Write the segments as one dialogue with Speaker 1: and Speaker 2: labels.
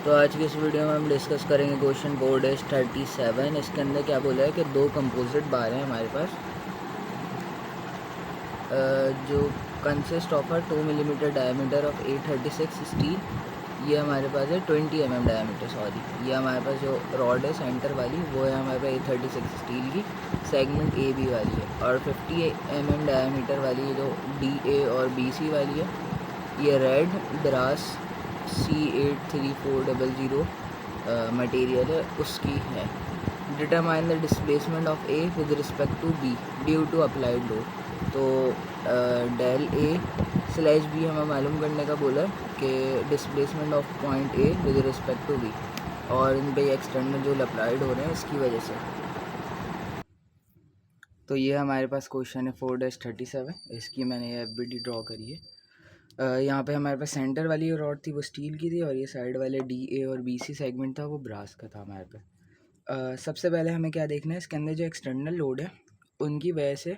Speaker 1: तो आज की इस वीडियो में हम डिस्कस करेंगे क्वेश्चन 4-37। इसके अंदर क्या बोला है कि दो कंपोजिट बार हैं हमारे पास जो consist of 2 millimetre diameter of 836 steel. ये हमारे पास है 20 डायमीटर, सॉरी ये हमारे पास जो रॉड है सेंटर वाली वो है हमारे पास 836 स्टील की, सेगमेंट ए बी वाली है। और 50 डायमीटर वाली जो डी ए और बी सी वाली है, ये रेड ब्रास C83400 मटेरियल है, उसकी है। Determine the displacement of A with respect to B due to applied load. तो डेल ए स्लैश बी हमें मालूम करने का बोला कि displacement of point A with respect to B, और इन पे एक्सटर्नल जो अप्लाइड हो रहे हैं इसकी वजह से। तो ये हमारे पास क्वेश्चन है 4-37। इसकी मैंने ये एफबीटी ड्रॉ करी है। यहाँ पे हमारे पास सेंटर वाली रॉड थी वो स्टील की थी, और ये साइड वाले डी ए और बी सी सेगमेंट था वो ब्रास का था हमारे पास। सबसे पहले हमें क्या देखना है, इसके अंदर जो एक्सटर्नल लोड है उनकी वजह से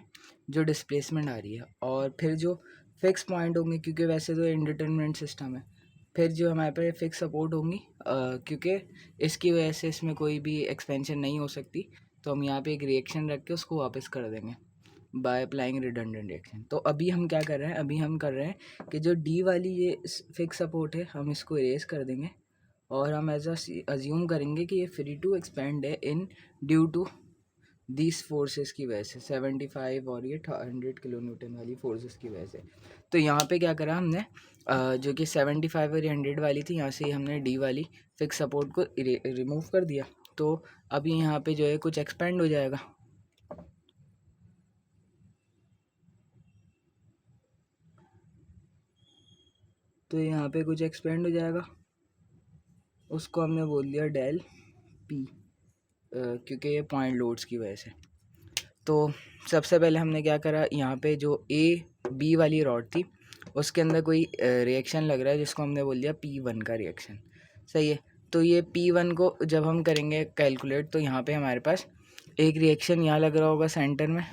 Speaker 1: जो डिस्प्लेसमेंट आ रही है, और फिर जो फिक्स पॉइंट होंगे, क्योंकि वैसे तो इंडिटरमिनेट सिस्टम है, फिर जो हमारे पास फिक्स सपोर्ट होंगी, क्योंकि इसकी वजह से इसमें कोई भी एक्सपेंशन नहीं हो सकती, तो हम यहाँ पे एक रिएक्शन रख के उसको वापस कर देंगे बाय अप्लाइंग रिडंडेंट रिएक्शन। तो अभी हम क्या कर रहे हैं, अभी हम कर रहे हैं कि जो डी वाली ये फिक्स सपोर्ट है हम इसको इरेज कर देंगे, और हम एज अज्यूम करेंगे कि ये फ्री टू एक्सपेंड है इन ड्यू टू दिस फोर्सेस की वजह से, 75 और ये 100 किलो न्यूटन वाली फोर्सेस की वजह से। तो यहाँ पे क्या करा हमने, जो कि 75 और 100 वाली थी, यहाँ से हमने डी वाली फिक्स सपोर्ट को रिमूव कर दिया। तो अभी यहाँ पे जो है कुछ एक्सपेंड हो जाएगा। तो यहाँ पे कुछ एक्सपेंड हो जाएगा, उसको हमने बोल दिया डेल पी, क्योंकि ये पॉइंट लोड्स की वजह से। तो सबसे पहले हमने क्या करा, यहाँ पे जो ए बी वाली रॉड थी उसके अंदर कोई रिएक्शन लग रहा है जिसको हमने बोल दिया P1 का रिएक्शन। सही है। तो ये P1 को जब हम करेंगे कैलकुलेट, तो यहाँ पे हमारे पास एक रिएक्शन यहाँ लग रहा होगा सेंटर में,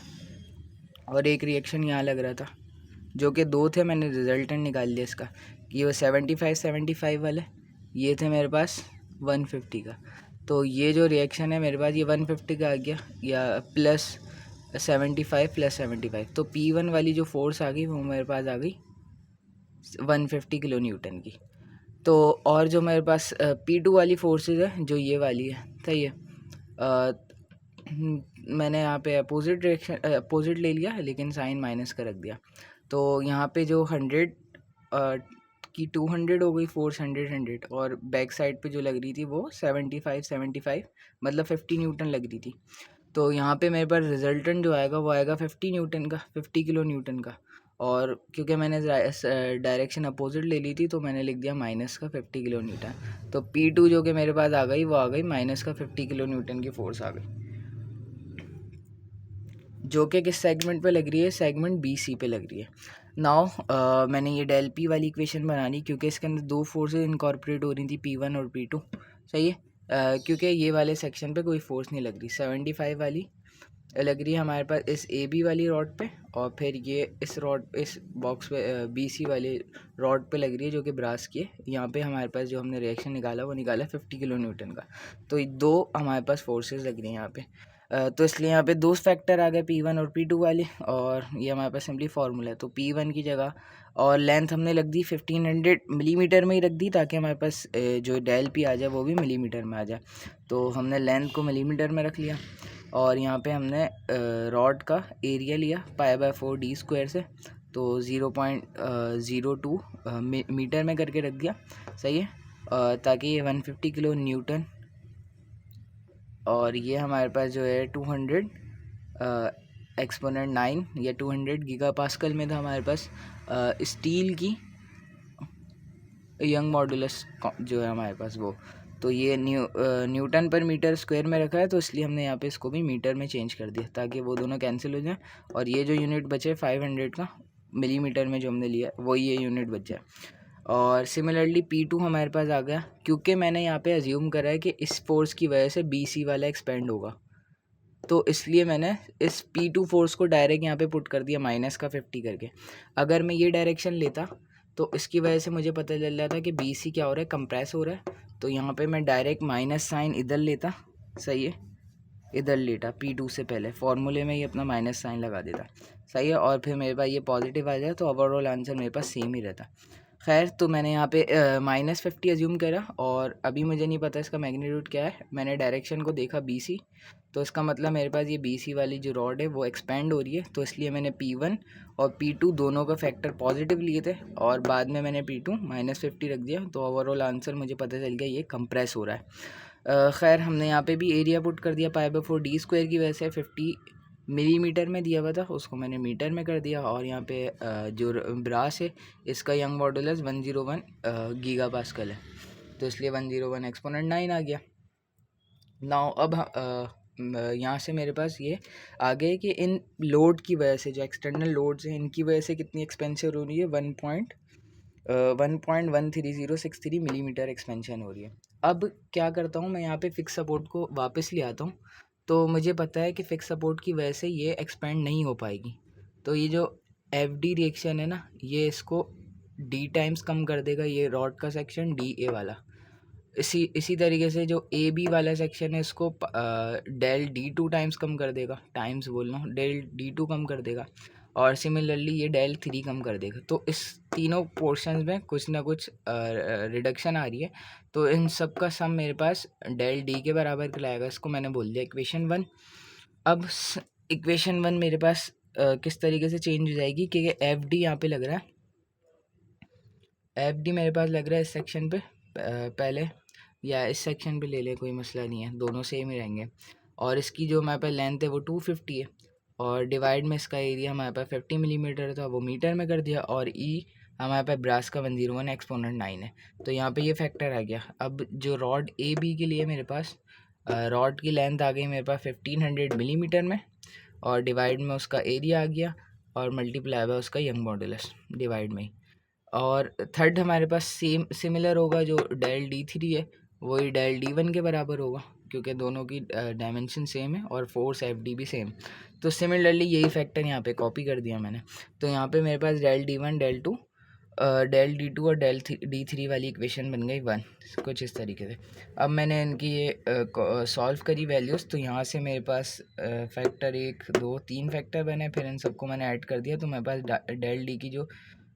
Speaker 1: और एक रिएक्शन यहाँ लग रहा था, जो कि दो थे। मैंने रिजल्टेंट निकाल लिया इसका कि वो 75 वाले, ये थे मेरे पास 150 का। तो ये जो रिएक्शन है मेरे पास ये 150 का आ गया, या प्लस 75 प्लस 75। तो P1 वाली जो फोर्स आ गई वो मेरे पास आ गई 150 किलो न्यूटन की। तो और जो मेरे पास P2 वाली फोर्सेज है जो ये वाली है, सही है। मैंने यहाँ पे अपोजिट डायरेक्शन अपोजिट ले लिया, लेकिन साइन माइनस का रख दिया। तो यहाँ पे जो 100 की 200 हो गई, फोर्स 100, और बैक साइड पे जो लग रही थी वो 75 मतलब 50 न्यूटन लग रही थी। तो यहाँ पे मेरे पास रिजल्टेंट जो आएगा वो आएगा 50 न्यूटन का, 50 किलो न्यूटन का। और क्योंकि मैंने डायरेक्शन अपोजिट ले ली थी तो मैंने लिख दिया माइनस का 50 किलो न्यूटन। तो P2 जो कि मेरे पास आ गई वो आ गई माइनस का 50 किलो न्यूटन की फोर्स आ गई, जो कि किस सेगमेंट पे लग रही है, सेगमेंट बी सी पे लग रही है। नाउ मैंने ये डेल पी वाली इक्वेशन बनानी, क्योंकि इसके अंदर दो फोर्सेज इनकॉर्पोरेट हो रही थी, P1 और P2। सही है। क्योंकि ये वाले सेक्शन पे कोई फोर्स नहीं लग रही, 75 वाली लग रही है हमारे पास इस ए बी वाली रॉड पे, और फिर ये इस रॉड इस बॉक्स पे बी सी वाली रॉड पे लग रही है जो कि ब्रास की है। यहाँ पे हमारे पास जो हमने रिएक्शन निकाला वो निकाला 50 किलो न्यूटन का। तो ये दो हमारे पास फोर्सेस लग रही हैं यहाँ पे। तो इसलिए यहाँ पे दो फैक्टर आ गए P1 और P2 वाले, और ये हमारे पास सिंपली फार्मूला है। तो P1 की जगह और लेंथ हमने लग दी 1500 मिलीमीटर में ही रख दी, ताकि हमारे पास जो डेल पी आ जाए वो भी मिलीमीटर में आ जाए। तो हमने लेंथ को मिलीमीटर में रख लिया, और यहाँ पे हमने रॉड का एरिया लिया π/4d² से, तो 0.02 मीटर में करके रख दिया। सही है। ताकि ये 150 किलो न्यूटन, और ये हमारे पास जो है 200 एक्सपोनेंट 9 या 200 गीगा पास्कल में था हमारे पास स्टील की यंग मॉडुलस जो है हमारे पास वो। तो ये न्यूटन पर मीटर स्क्वायर में रखा है, तो इसलिए हमने यहाँ पे इसको भी मीटर में चेंज कर दिया, ताकि वो दोनों कैंसिल हो जाए, और ये जो यूनिट बचे 500 का मिलीमीटर में जो हमने लिया वही ये यूनिट बच जाए। और सिमिलरली P2 हमारे पास आ गया, क्योंकि मैंने यहाँ पे अज्यूम करा है कि इस फोर्स की वजह से BC वाला एक्सपेंड होगा, तो इसलिए मैंने इस P2 फोर्स को डायरेक्ट यहाँ पे पुट कर दिया माइनस का 50 करके। अगर मैं ये डायरेक्शन लेता तो इसकी वजह से मुझे पता चल रहा था कि बी सी क्या हो रहा है, कंप्रेस हो रहा है। तो यहाँ पे मैं डायरेक्ट माइनस साइन इधर लेता, सही है, इधर लेटा P2 से पहले फॉर्मूले में ही अपना माइनस साइन लगा देता, सही है, और फिर मेरे पास ये पॉजिटिव आ जाए तो ओवरऑल आंसर मेरे पास सेम ही रहता। खैर, तो मैंने यहाँ पे -50 एज्यूम करा और अभी मुझे नहीं पता इसका मैग्नीट्यूड क्या है। मैंने डायरेक्शन को देखा BC, तो इसका मतलब मेरे पास ये BC वाली जो रॉड है वो एक्सपेंड हो रही है, तो इसलिए मैंने P1 और P2 दोनों का फैक्टर पॉजिटिव लिए थे और बाद में मैंने P2 -50 रख दिया, तो ओवरऑल आंसर मुझे पता चल गया ये कंप्रेस हो रहा है। खैर, हमने यहाँ पे भी एरिया पुट कर दिया π/4 d² की वजह से 50 मिलीमीटर में दिया हुआ था, उसको मैंने मीटर में कर दिया। और यहाँ पे जो ब्रास है इसका यंग मॉडुलस 101 गीगा पास्कल है, तो इसलिए 101 एक्सपोनेंट 9 आ गया। नाउ अब यहाँ से मेरे पास ये आ गए कि इन लोड की वजह से, जो एक्सटर्नल लोड्स हैं इनकी वजह से कितनी एक्सपेंशन हो रही है, 1.13063 मिलीमीटर एक्सपेंशन हो रही है। अब क्या करता हूँ मैं, यहाँ पे फिक्स सपोर्ट को वापस ले आता हूँ, तो मुझे पता है कि फिक्स सपोर्ट की वजह से ये एक्सपेंड नहीं हो पाएगी। तो ये जो FD रिएक्शन है ना, ये इसको D टाइम्स कम कर देगा, ये रॉड का सेक्शन DA वाला। इसी तरीके से जो AB वाला सेक्शन है इसको डेल D2 टाइम्स कम कर देगा, टाइम्स बोल रहा हूँ, डेल D2 कम कर देगा, और सिमिलरली ये डेल 3 कम कर देगा। तो इस तीनों पोर्शंस में कुछ ना कुछ रिडक्शन आ रही है, तो इन सब का सम मेरे पास डेल D के बराबर कहलाएगा। इसको मैंने बोल दिया इक्वेशन 1। अब इक्वेशन 1 मेरे पास किस तरीके से चेंज हो जाएगी, क्योंकि FD यहाँ पे लग रहा है, FD मेरे पास लग रहा है इस सेक्शन पे पहले, या इस सेक्शन पे ले ले, कोई मसला नहीं है, दोनों सेम ही रहेंगे। और इसकी जो हमारे पास लेंथ है वो 250 है, और डिवाइड में इसका एरिया हमारे पास 50 मिलीमीटर था, वो मीटर में कर दिया, और ई हमारे पास ब्रास का 101 एक्सपोनेंट 9 है, तो यहाँ पे ये फैक्टर आ गया। अब जो रॉड AB के लिए मेरे पास रॉड की लेंथ आ गई मेरे पास 1500 मिलीमीटर में, और डिवाइड में उसका एरिया आ गया, और मल्टीप्लाई बाय उसका यंग मॉडुलस डिवाइड में ही। और थर्ड हमारे पास सिमिलर होगा, जो डेल D3 है वही डेल D1 के बराबर होगा, क्योंकि दोनों की डायमेंशन सेम है और फोर्स FD भी सेम। तो सिमिलरली यही फैक्टर यहाँ पे कॉपी कर दिया मैंने, तो यहाँ पे मेरे पास del D1 del 2 del D2 और डेल D3 वाली इक्वेशन बन गई 1, कुछ इस तरीके से। अब मैंने इनकी ये सॉल्व करी वैल्यूज़, तो यहाँ से मेरे पास फैक्टर 1 2 3 फैक्टर बने, फिर इन सबको मैंने ऐड कर दिया, तो मेरे पास डेल D की जो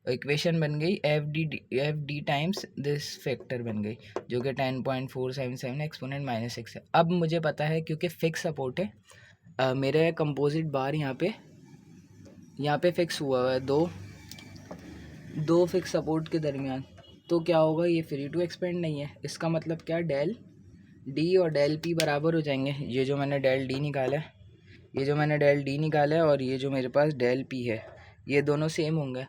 Speaker 1: इक्वेशन बन गई FD टाइम्स दिस फैक्टर बन गई, जो कि 10.477 एक्सपोनेंट -6 है। अब मुझे पता है, क्योंकि फिक्स सपोर्ट है, मेरा कंपोजिट बार यहाँ पे फिक्स हुआ है दो फिक्स सपोर्ट के दरमियान, तो क्या होगा, ये फ्री टू एक्सपेंड नहीं है। इसका मतलब क्या, डेल D और डेल P बराबर हो जाएंगे। ये जो मैंने डेल D निकाला है और ये जो मेरे पास डेल P है, ये दोनों सेम होंगे।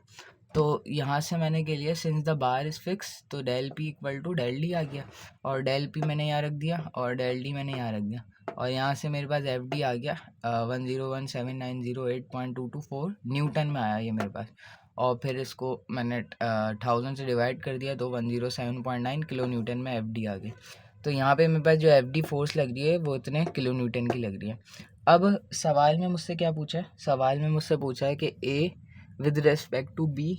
Speaker 1: तो यहाँ से मैंने के लिए since the bar is fix, तो del P equal to del D आ गया, और डेल P मैंने यहाँ रख दिया और डेल D मैंने यहाँ रख दिया, और यहाँ से मेरे पास FD आ गया 1017908.224 न्यूटन में आया ये मेरे पास, और फिर इसको मैंने 1000 से डिवाइड कर दिया, तो 107.9 किलो न्यूटन में FD आ गई। तो यहाँ पे मेरे पास जो FD फोर्स लग रही है वो इतने किलो न्यूटन की लग रही है। अब सवाल में मुझसे क्या पूछा है, सवाल में मुझसे पूछा है कि A with respect to B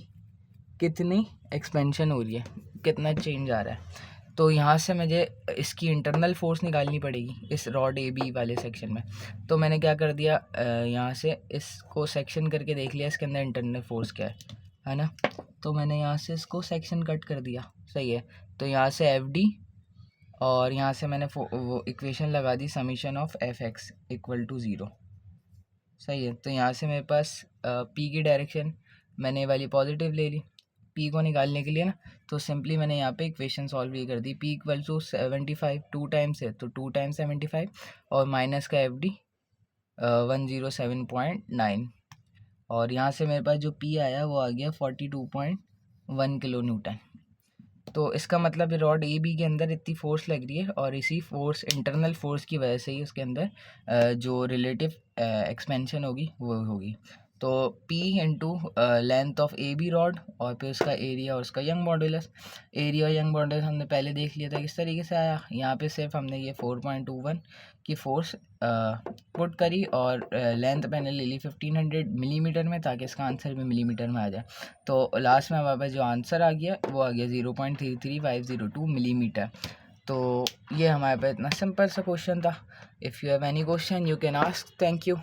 Speaker 1: कितनी एक्सपेंशन हो रही है, कितना चेंज आ रहा है। तो यहाँ से मुझे इसकी इंटरनल फोर्स निकालनी पड़ेगी इस रॉड AB वाले सेक्शन में। तो मैंने क्या कर दिया, यहाँ से इसको सेक्शन करके देख लिया इसके अंदर इंटरनल फोर्स क्या है ना। तो मैंने यहाँ से इसको सेक्शन कट कर दिया, सही है। तो यहाँ से FD, और यहाँ से मैंने वो इक्वेशन लगा दी summation of Fx equal to 0, सही है। तो यहाँ से मेरे पास P की डायरेक्शन मैंने वाली पॉजिटिव ले ली P को निकालने के लिए ना, तो सिंपली मैंने यहाँ पे इक्वेशन सॉल्व ये कर दी। P इक्वल टू 75, 2 टाइम्स है तो 2 टाइम्स 75, और माइनस का FD 107.9, और यहाँ से मेरे पास जो P आया वो आ गया 42.1 किलो न्यूटन। तो इसका मतलब रॉड AB के अंदर इतनी फोर्स लग रही है, और इसी फोर्स इंटरनल फोर्स की वजह से ही उसके अंदर जो रिलेटिव एक्सपेंशन होगी वो होगी। तो P into length of A B rod और फिर उसका एरिया और उसका यंग मॉडुलस। एरिया और यंग मॉडुलस हमने पहले देख लिया था किस तरीके से आया। यहाँ पे सिर्फ हमने ये 4.21 की फोर्स पुट करी और लेंथ मैंने ले ली 1500 मिलीमीटर में, ताकि इसका आंसर भी मिलीमीटर में आ जाए। तो लास्ट में हमारे पास जो आंसर आ गया वो आ गया 0.33502 मिलीमीटर। तो ये हमारे पास इतना सिंपल सा क्वेश्चन था। If you have any question you can ask. Thank you.